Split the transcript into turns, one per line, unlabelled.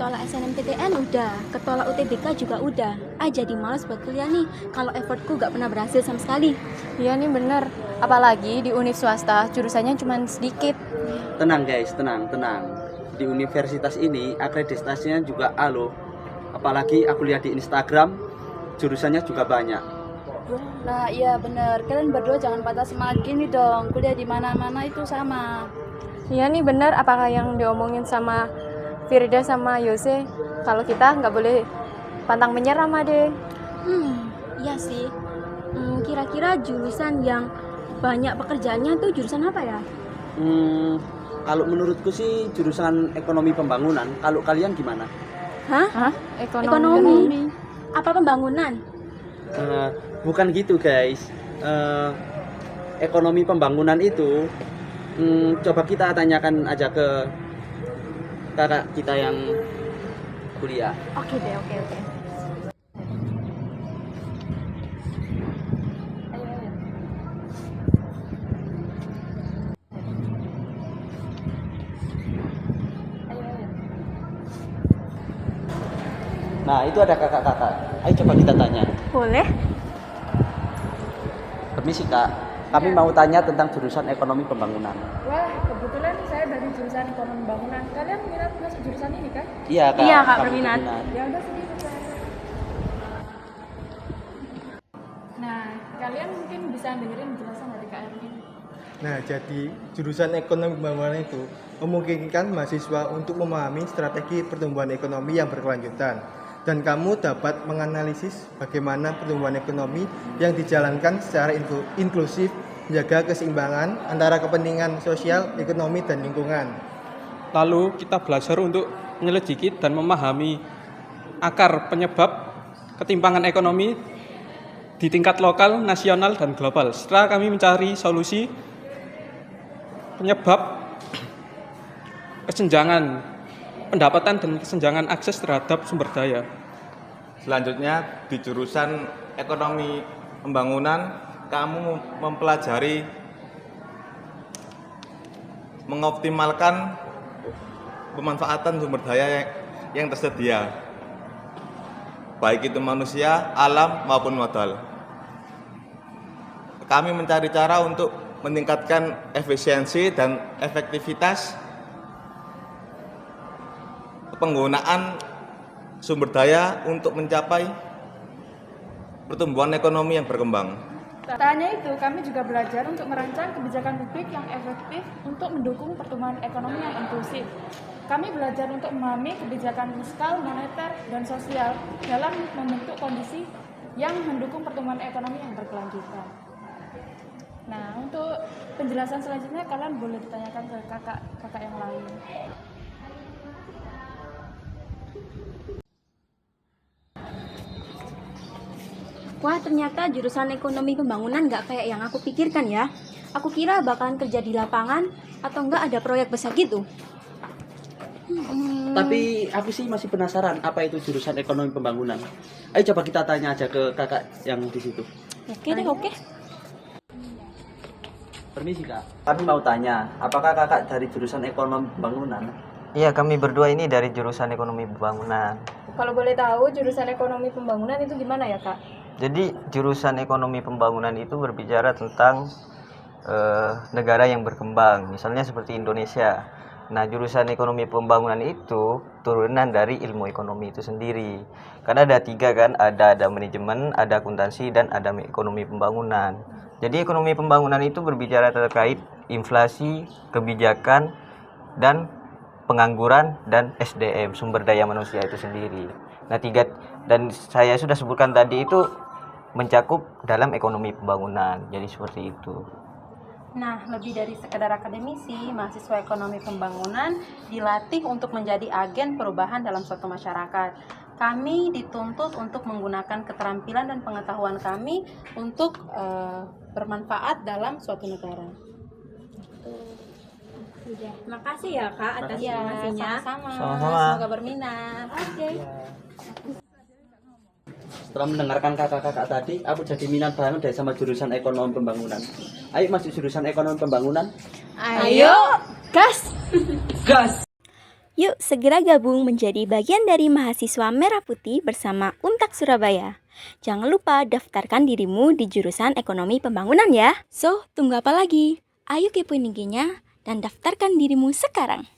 ketolak SNMPTN udah, ketolak UTBK juga udah. Jadi males buat kuliah nih, kalau effortku gak pernah berhasil sama sekali.
Iya nih bener, apalagi di univ swasta jurusannya cuma sedikit.
Tenang guys, tenang. Di universitas ini akreditasinya juga A loh. Apalagi aku lihat di Instagram, jurusannya juga banyak.
Nah iya bener, kalian berdua jangan patah semangat gini dong. Kuliah di mana-mana itu sama.
Iya nih bener, apakah yang diomongin sama Firda sama Yose, kalau kita nggak boleh pantang menyerah Made.
Iya sih. Kira-kira jurusan yang banyak pekerjaannya tuh jurusan apa ya?
Kalau menurutku sih jurusan ekonomi pembangunan. Kalau kalian gimana?
Hah?
Ekonomi.
Apa pembangunan?
Bukan gitu guys. Ekonomi pembangunan itu coba kita tanyakan aja ke kakak kita yang kuliah.
Oke deh, oke.
Nah, itu ada kakak-kakak. Ayo coba kita tanya.
Boleh?
Permisi kak, kami mau tanya tentang jurusan ekonomi pembangunan.
Wah kebetulan saya dari jurusan ekonomi bangunan. Kalian minat masuk jurusan ini kan?
Iya kak.
Iya, Kak,
kami
berminat.
Ya udah sini saya. Nah kalian mungkin bisa dengerin penjelasan dari Kak Erwin.
Nah, jadi jurusan ekonomi pembangunan itu memungkinkan mahasiswa untuk memahami strategi pertumbuhan ekonomi yang berkelanjutan. Dan kamu dapat menganalisis bagaimana pertumbuhan ekonomi yang dijalankan secara inklusif, menjaga keseimbangan antara kepentingan sosial, ekonomi, dan lingkungan.
Lalu kita belajar untuk menyelidiki dan memahami akar penyebab ketimpangan ekonomi di tingkat lokal, nasional, dan global. Setelah kami mencari solusi penyebab kesenjangan pendapatan dan kesenjangan akses terhadap sumber daya.
Selanjutnya di jurusan ekonomi pembangunan kamu mempelajari mengoptimalkan pemanfaatan sumber daya yang tersedia, baik itu manusia, alam maupun modal. Kami mencari cara untuk meningkatkan efisiensi dan efektivitas penggunaan sumber daya untuk mencapai pertumbuhan ekonomi yang berkembang.
Tak hanya itu, kami juga belajar untuk merancang kebijakan publik yang efektif untuk mendukung pertumbuhan ekonomi yang inklusif. Kami belajar untuk memahami kebijakan fiskal, moneter, dan sosial dalam membentuk kondisi yang mendukung pertumbuhan ekonomi yang berkelanjutan. Nah, untuk penjelasan selanjutnya kalian boleh ditanyakan ke kakak yang lain.
Wah, ternyata jurusan ekonomi pembangunan nggak kayak yang aku pikirkan ya. Aku kira bakalan kerja di lapangan atau enggak ada proyek besar gitu.
Tapi aku sih masih penasaran apa itu jurusan ekonomi pembangunan. Ayo coba kita tanya aja ke kakak yang di situ.
Oke deh, oke.
Permisi kak, kami mau tanya, apakah kakak dari jurusan ekonomi pembangunan?
Iya, kami berdua ini dari jurusan ekonomi pembangunan.
Kalau boleh tahu jurusan ekonomi pembangunan itu gimana ya Kak?
Jadi jurusan ekonomi pembangunan itu berbicara tentang negara yang berkembang, misalnya seperti Indonesia. Nah, jurusan ekonomi pembangunan itu turunan dari ilmu ekonomi itu sendiri. Karena ada tiga kan, ada manajemen, ada akuntansi, dan ada ekonomi pembangunan. Jadi ekonomi pembangunan itu berbicara terkait inflasi, kebijakan, dan pengangguran, dan SDM, sumber daya manusia itu sendiri. Nah, tiga dan saya sudah sebutkan tadi itu mencakup dalam ekonomi pembangunan. Jadi seperti itu.
Nah, lebih dari sekedar akademisi, mahasiswa ekonomi pembangunan dilatih untuk menjadi agen perubahan dalam suatu masyarakat. Kami dituntut untuk menggunakan keterampilan dan pengetahuan kami untuk bermanfaat dalam suatu negara.
Makasih ya Kak atas informasinya.
Sama-sama.
Semoga berminat.
Oke.
Setelah mendengarkan kakak-kakak tadi, aku jadi minat banget deh sama jurusan ekonomi pembangunan. Ayo masuk jurusan ekonomi pembangunan.
Ayo, gas.
Gas!
Yuk segera gabung menjadi bagian dari mahasiswa Merah Putih bersama Untak Surabaya. Jangan lupa daftarkan dirimu di jurusan Ekonomi Pembangunan ya. So, tunggu apa lagi? Ayo kepoin IG-nya dan daftarkan dirimu sekarang.